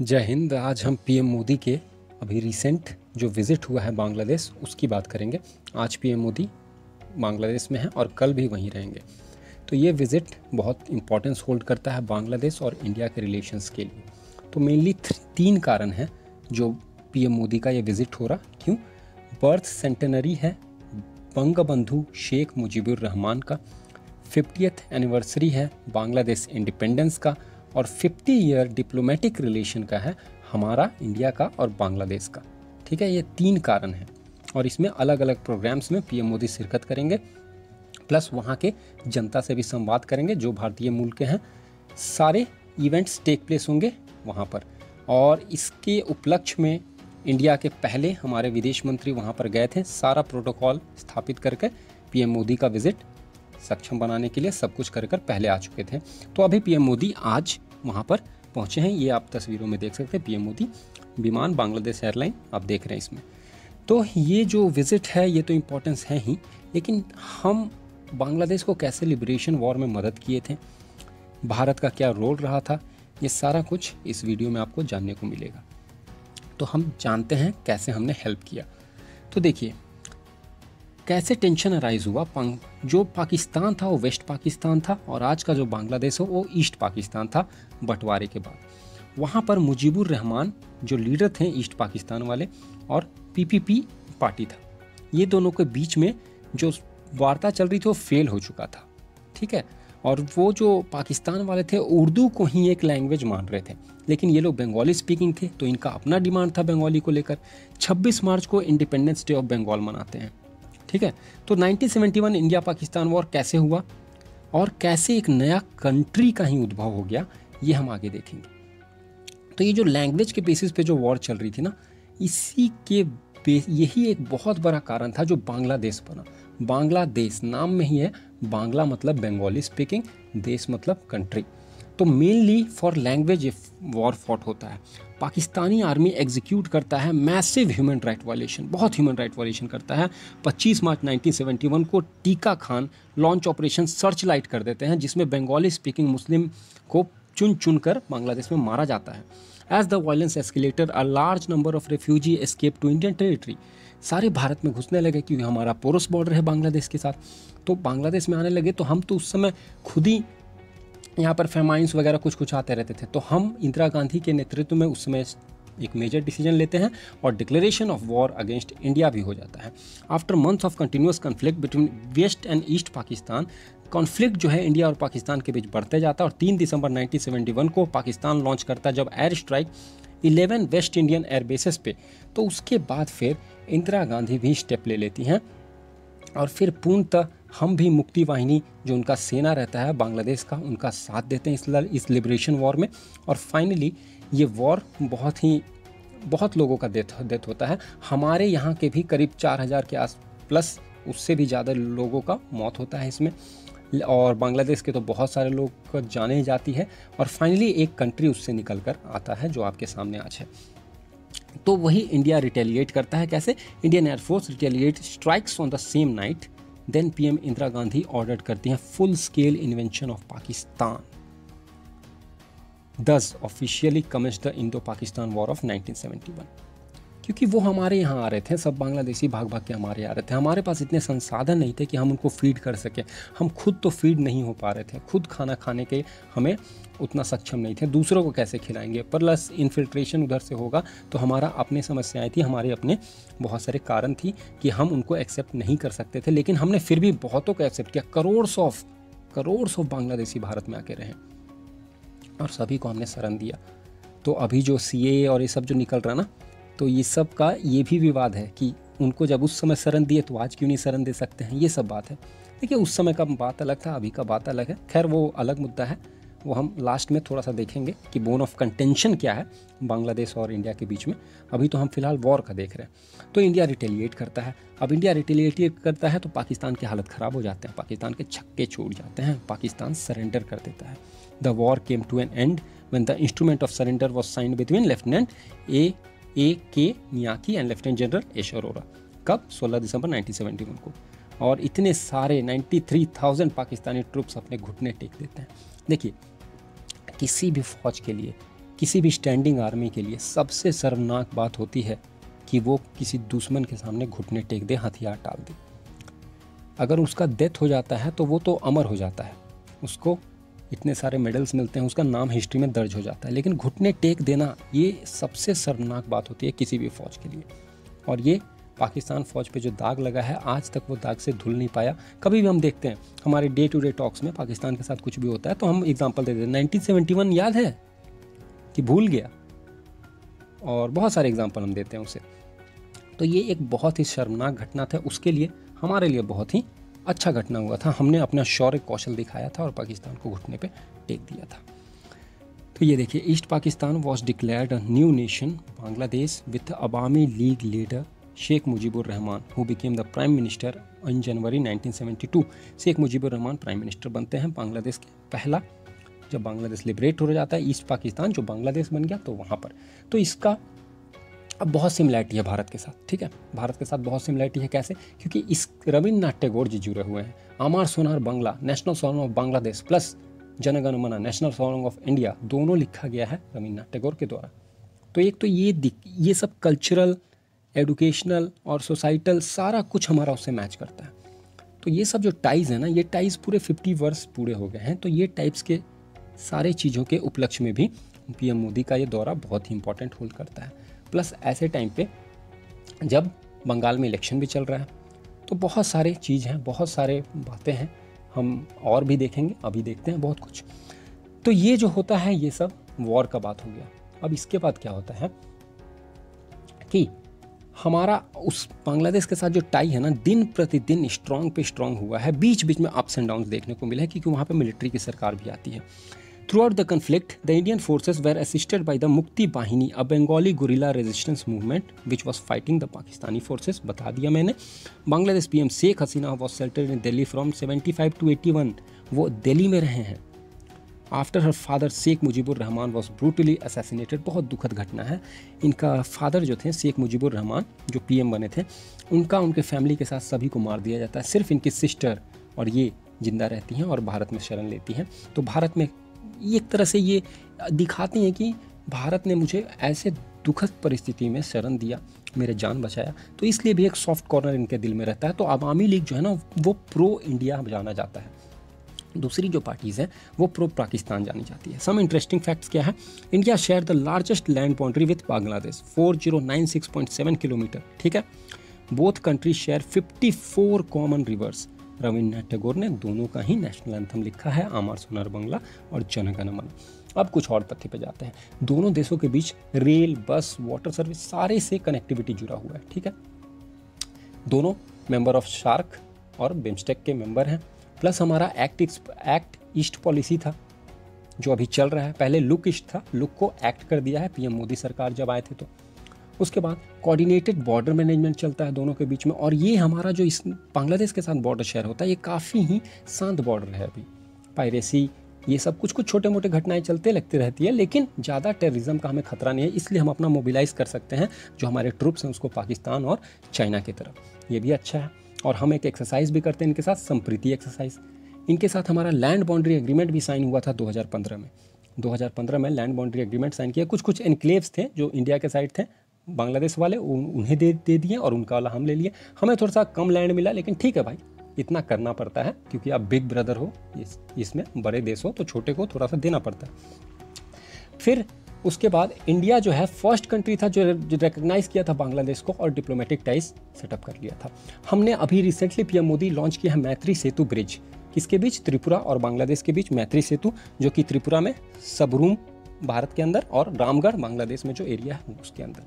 जय हिंद। आज हम पीएम मोदी के अभी रिसेंट जो विज़िट हुआ है बांग्लादेश उसकी बात करेंगे। आज पीएम मोदी बांग्लादेश में हैं और कल भी वहीं रहेंगे। तो ये विज़िट बहुत इम्पोर्टेंस होल्ड करता है बांग्लादेश और इंडिया के रिलेशंस के लिए। तो मेनली 3 कारण हैं जो पीएम मोदी का ये विज़िट हो रहा। क्यों? बर्थ सेंटेनरी है बंगबंधु शेख मुजीबुर रहमान का, 50th एनिवर्सरी है बांग्लादेश इंडिपेंडेंस का और 50 ईयर डिप्लोमेटिक रिलेशन का है हमारा इंडिया का और बांग्लादेश का। ठीक है, ये 3 कारण हैं और इसमें अलग अलग प्रोग्राम्स में पीएम मोदी शिरकत करेंगे, प्लस वहाँ के जनता से भी संवाद करेंगे जो भारतीय मूल के हैं। सारे इवेंट्स टेक प्लेस होंगे वहाँ पर और इसके उपलक्ष्य में इंडिया के पहले हमारे विदेश मंत्री वहाँ पर गए थे। सारा प्रोटोकॉल स्थापित करके पीएम मोदी का विजिट सक्षम बनाने के लिए सब कुछ कर पहले आ चुके थे। तो अभी पीएम मोदी आज वहाँ पर पहुँचे हैं। ये आप तस्वीरों में देख सकते हैं, पीएम मोदी विमान बांग्लादेश एयरलाइन आप देख रहे हैं इसमें। तो ये जो विज़िट है ये तो इम्पोर्टेंस है ही, लेकिन हम बांग्लादेश को कैसे लिबरेशन वॉर में मदद किए थे, भारत का क्या रोल रहा था, ये सारा कुछ इस वीडियो में आपको जानने को मिलेगा। तो हम जानते हैं कैसे हमने हेल्प किया। तो देखिए कैसे टेंशन अराइज हुआ। जो पाकिस्तान था वो वेस्ट पाकिस्तान था और आज का जो बांग्लादेश है वो ईस्ट पाकिस्तान था बंटवारे के बाद। वहाँ पर मुजीबुर रहमान जो लीडर थे ईस्ट पाकिस्तान वाले और पीपीपी पार्टी था, ये दोनों के बीच में जो वार्ता चल रही थी वो फेल हो चुका था। ठीक है, और वो जो पाकिस्तान वाले थे उर्दू को ही एक लैंग्वेज मान रहे थे, लेकिन ये लोग बंगाली स्पीकिंग थे तो इनका अपना डिमांड था बंगाली को लेकर। 26 मार्च को इंडिपेंडेंस डे ऑफ बंगाल मनाते हैं। ठीक है, तो 1971 इंडिया पाकिस्तान वॉर कैसे हुआ और कैसे एक नया कंट्री का ही उद्भव हो गया, ये हम आगे देखेंगे। तो ये जो लैंग्वेज के बेसिस पे जो वॉर चल रही थी ना, इसी के यही एक बहुत बड़ा कारण था जो बांग्लादेश बना। बांग्लादेश नाम में ही है, बांग्ला मतलब बंगाली स्पीकिंग, देश मतलब कंट्री। तो mainly for language war fought होता है। पाकिस्तानी आर्मी एग्जीक्यूट करता है मैसिव ह्यूमन राइट वायलेशन, बहुत ह्यूमन राइट वायलेशन करता है। 25 मार्च 1971 को टीका Khan launch operation search light कर देते हैं, जिसमें बंगाली स्पीकिंग मुस्लिम को चुन चुन कर बांग्लादेश में मारा जाता है। As the violence escalated a large number of refugee escape to Indian territory. सारे भारत में घुसने लगे क्योंकि हमारा पोरस बॉर्डर है बांग्लादेश के साथ। तो बांग्लादेश में आने लगे तो हम तो उस समय खुद ही यहाँ पर फेमाइंस वगैरह कुछ आते रहते थे। तो हम इंदिरा गांधी के नेतृत्व में उस समय एक मेजर डिसीजन लेते हैं और declaration of war against India भी हो जाता है। After month of continuous conflict between West and East Pakistan, conflict जो है इंडिया और पाकिस्तान के बीच बढ़ते जाता है और 3 दिसंबर 1971 को पाकिस्तान लॉन्च करता है जब air strike 11 West Indian air bases पे। तो उसके बाद फिर इंदिरा गांधी भी स्टेप ले लेती हैं और फिर पूर्णतः हम भी मुक्ति वाहिनी जो उनका सेना रहता है बांग्लादेश का, उनका साथ देते हैं इस लिबरेशन वॉर में। और फाइनली ये वॉर बहुत लोगों का डेथ होता है। हमारे यहाँ के भी करीब 4000 के आस प्लस उससे भी ज़्यादा लोगों का मौत होता है इसमें, और बांग्लादेश के तो बहुत सारे लोग को जाने जाती है। और फाइनली एक कंट्री उससे निकल कर आता है जो आपके सामने आज है। तो वही इंडिया रिटेलिएट करता है। कैसे? Indian air force retaliate strikes on the same night. Then PM Indira Gandhi order करती हैं full scale invention of Pakistan. Thus officially commenced the Indo Pakistan war of 1971। क्योंकि वो हमारे यहाँ आ रहे थे, सब बांग्लादेशी भाग भाग के हमारे आ रहे थे। हमारे पास इतने संसाधन नहीं थे कि हम उनको फीड कर सकें। हम खुद तो फीड नहीं हो पा रहे थे, खुद खाना खाने के हमें उतना सक्षम नहीं थे। दूसरों को कैसे खिलाएंगे? प्लस इन्फिल्ट्रेशन उधर से होगा तो हमारा अपने समस्याएं थी, हमारे अपने बहुत सारे कारण थी कि हम उनको एक्सेप्ट नहीं कर सकते थे। लेकिन हमने फिर भी बहुतों को एक्सेप्ट किया। करोड़्स ऑफ बांग्लादेशी भारत में आके रहे और सभी को हमने शरण दिया। तो अभी जो सीएए और ये सब जो निकल रहा ना, तो ये सब का ये भी विवाद है कि उनको जब उस समय शरण दिए तो आज क्यों नहीं शरण दे सकते हैं, ये सब बात है। देखिए उस समय का बात अलग था, अभी का बात अलग है। खैर वो अलग मुद्दा है, वो हम लास्ट में थोड़ा सा देखेंगे कि बोन ऑफ कंटेंशन क्या है बांग्लादेश और इंडिया के बीच में। अभी तो हम फिलहाल वॉर का देख रहे हैं। तो इंडिया रिटेलिएट करता है। अब इंडिया रिटेलिएट करता है तो पाकिस्तान की हालत ख़राब हो जाते हैं, पाकिस्तान के छक्के छूट जाते हैं, पाकिस्तान सरेंडर कर देता है। The war came to an end when the instrument of surrender was signed between lieutenant A K. Niazi and lieutenant general एश अरोरा। कब? 16 दिसंबर 1971 को। और इतने सारे 93,000 पाकिस्तानी ट्रूप्स अपने घुटने टेक देते हैं। देखिए किसी भी फौज के लिए किसी भी स्टैंडिंग आर्मी के लिए सबसे शर्मनाक बात होती है कि वो किसी दुश्मन के सामने घुटने टेक दे, हथियार टाल दे। अगर उसका डेथ हो जाता है तो वो तो अमर हो जाता है, उसको इतने सारे मेडल्स मिलते हैं, उसका नाम हिस्ट्री में दर्ज हो जाता है, लेकिन घुटने टेक देना ये सबसे शर्मनाक बात होती है किसी भी फ़ौज के लिए। और ये पाकिस्तान फ़ौज पे जो दाग लगा है, आज तक वो दाग से धुल नहीं पाया। कभी भी हम देखते हैं हमारे डे टू डे टॉक्स में पाकिस्तान के साथ कुछ भी होता है तो हम एग्जांपल देते हैं 1971 याद है कि भूल गया, और बहुत सारे एग्जांपल हम देते हैं उसे। तो ये एक बहुत ही शर्मनाक घटना था, उसके लिए हमारे लिए बहुत ही अच्छा घटना हुआ था। हमने अपना शौर्य कौशल दिखाया था और पाकिस्तान को घुटने पे टेक दिया था। तो ये देखिए, East Pakistan was declared a new nation Bangladesh with Awami League leader Sheikh Mujibur Rahman who became the prime minister in January 1972। Sheikh Mujibur Rahman prime minister बनते हैं बांग्लादेश के पहला, जब बांग्लादेश लिबरेट हो जाता है। ईस्ट पाकिस्तान जो बांग्लादेश बन गया तो वहाँ पर, तो इसका अब बहुत सिमिलैरिटी है भारत के साथ, ठीक है, भारत के साथ बहुत सिमिलैरिटी है। कैसे? क्योंकि इस रविन्द्रनाथ टैगोर जी जुड़े हुए हैं। Amar Sonar Bangla, national song of Bangladesh plus Jana Gana Mana national song of India, दोनों लिखा गया है रविन्द्रनाथ टैगोर के द्वारा। तो एक तो ये सब कल्चरल, एडुकेशनल और सोसाइटल सारा कुछ हमारा उससे मैच करता है। तो ये सब जो टाइज़ है ना, ये टाइज़ पूरे 50 वर्ष पूरे हो गए हैं। तो ये टाइप्स के सारे चीज़ों के उपलक्ष्य में भी पीएम मोदी का ये दौरा बहुत ही इंपॉर्टेंट होल्ड करता है। प्लस ऐसे टाइम पे जब बंगाल में इलेक्शन भी चल रहा है, तो बहुत सारे चीज़ हैं, बहुत सारे बातें हैं, हम और भी देखेंगे, अभी देखते हैं बहुत कुछ। तो ये जो होता है ये सब वॉर का बात हो गया। अब इसके बाद क्या होता है कि हमारा उस बांग्लादेश के साथ जो टाई है ना, दिन प्रतिदिन स्ट्रॉन्ग पे स्ट्रॉन्ग हुआ है। बीच बीच में अप्स एंड डाउन्स देखने को मिला है, क्योंकि वहाँ पे मिलिट्री की सरकार भी आती है। Throughout the conflict, the Indian forces were assisted by the Mukti Bahini, a Bengali guerrilla resistance movement which was fighting the Pakistani forces. बता दिया मैंने। Bangladesh PM Sheikh Hasina was settled in Delhi from 75 to 81. वो दिल्ली में रहे हैं। After her father Sheikh Mujibur Rahman was brutally assassinated. बहुत दुखद घटना है। इनका फादर जो थे शेख मुजीबुर रहमान, जो पीएम बने थे, उनके फैमिली के साथ सभी को मार दिया जाता है। सिर्फ इनकी सिस्टर और ये जिंदा रहती हैं और भारत में शरण लेती हैं। तो भारत में एक तरह से ये दिखाती हैं कि भारत ने मुझे ऐसे दुखद परिस्थिति में शरण दिया, मेरे जान बचाया, तो इसलिए भी एक सॉफ्ट कॉर्नर इनके दिल में रहता है। तो अवामी लीग जो है ना, वो प्रो इंडिया जाना जाता है। दूसरी जो पार्टीज़ हैं वो प्रो पाकिस्तान जानी जाती है। सम इंटरेस्टिंग फैक्ट्स क्या है? India share the largest land boundary with Bangladesh 4096.7 kilometre, ठीक है। Both country share 54 common reverse. Rabindranath Tagore ने दोनों का ही नेशनल एंथम लिखा है, अमर सोनार बांग्ला और जनगण मन। अब कुछ और तथ्य पे जाते हैं। दोनों देशों के बीच रेल, बस, वाटर सर्विस सारे से कनेक्टिविटी जुड़ा हुआ है, ठीक है। दोनों मेंबर ऑफ शार्क और बिम्स्टेक के मेंबर हैं। प्लस हमारा एक्ट ईस्ट पॉलिसी था जो अभी चल रहा है। पहले लुक ईस्ट था, लुक को एक्ट कर दिया है पीएम मोदी सरकार जब आए थे। तो उसके बाद कोऑर्डिनेटेड बॉर्डर मैनेजमेंट चलता है दोनों के बीच में। और ये हमारा जो इस बांग्लादेश के साथ बॉर्डर शेयर होता है, ये काफ़ी ही शांत बॉर्डर है। अभी पायरेसी, ये सब कुछ छोटे मोटे घटनाएं चलते लगती रहती है, लेकिन ज़्यादा टेररिज्म का हमें खतरा नहीं है। इसलिए हम अपना मोबिलाइज कर सकते हैं जो हमारे ट्रूप्स हैं उसको पाकिस्तान और चाइना की तरफ। ये भी अच्छा है। और हम एक एक्सरसाइज भी करते हैं इनके साथ, संप्रीति एक्सरसाइज। इनके साथ हमारा लैंड बाउंड्री एग्रीमेंट भी साइन हुआ था 2015 में। 2015 में लैंड बाउंड्री एग्रीमेंट साइन किया। कुछ एनक्लेव्स थे जो इंडिया के साइड थे, बांग्लादेश वाले उन्हें दे दिए और उनका वाला हम ले लिए। हमें थोड़ा सा कम लैंड मिला, लेकिन ठीक है भाई, इतना करना पड़ता है क्योंकि आप बिग ब्रदर हो, इसमें बड़े देश हो तो छोटे को थोड़ा सा देना पड़ता है। फिर उसके बाद इंडिया जो है फर्स्ट कंट्री था जो रिकग्नाइज किया था बांग्लादेश को और डिप्लोमेटिक टाइज सेटअप कर लिया था। हमने अभी रिसेंटली पीएम मोदी लॉन्च किया है मैत्री सेतु ब्रिज। किसके बीच? त्रिपुरा और बांग्लादेश के बीच मैत्री सेतु, जो कि त्रिपुरा में सबरूम भारत के अंदर और रामगढ़ बांग्लादेश में जो एरिया है उसके अंदर।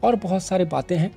और बहुत सारे बातें हैं,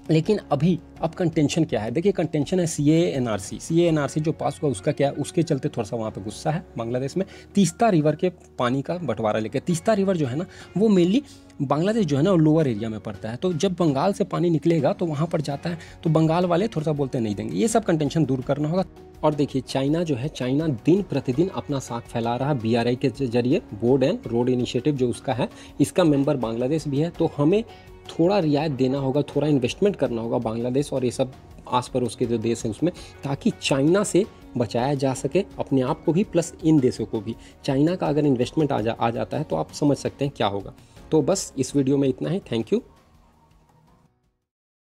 लेकिन अभी अब कंटेंशन क्या है? देखिए कंटेंशन है CAA-NRC जो पास हुआ उसका क्या है, उसके चलते थोड़ा सा वहाँ पे गुस्सा है बांग्लादेश में। तीस्ता रिवर के पानी का बंटवारा लेके, तीस्ता रिवर जो है ना वो मेनली बांग्लादेश जो है ना लोअर एरिया में पड़ता है। तो जब बंगाल से पानी निकलेगा तो वहाँ पर जाता है, तो बंगाल वाले थोड़ा सा बोलते नहीं देंगे। ये सब कंटेंशन दूर करना होगा। और देखिए चाइना जो है, चाइना दिन प्रतिदिन अपना साख फैला रहा है BRI के जरिए, बोर्ड एंड रोड इनिशिएटिव जो उसका है, इसका मेंबर बांग्लादेश भी है। तो हमें थोड़ा रियायत देना होगा, थोड़ा इन्वेस्टमेंट करना होगा बांग्लादेश और ये सब आस पड़ोस के जो देश हैं उसमें, ताकि चाइना से बचाया जा सके अपने आप को भी प्लस इन देशों को भी। चाइना का अगर इन्वेस्टमेंट आ जाता है तो आप समझ सकते हैं क्या होगा। तो बस इस वीडियो में इतना ही। Thank you.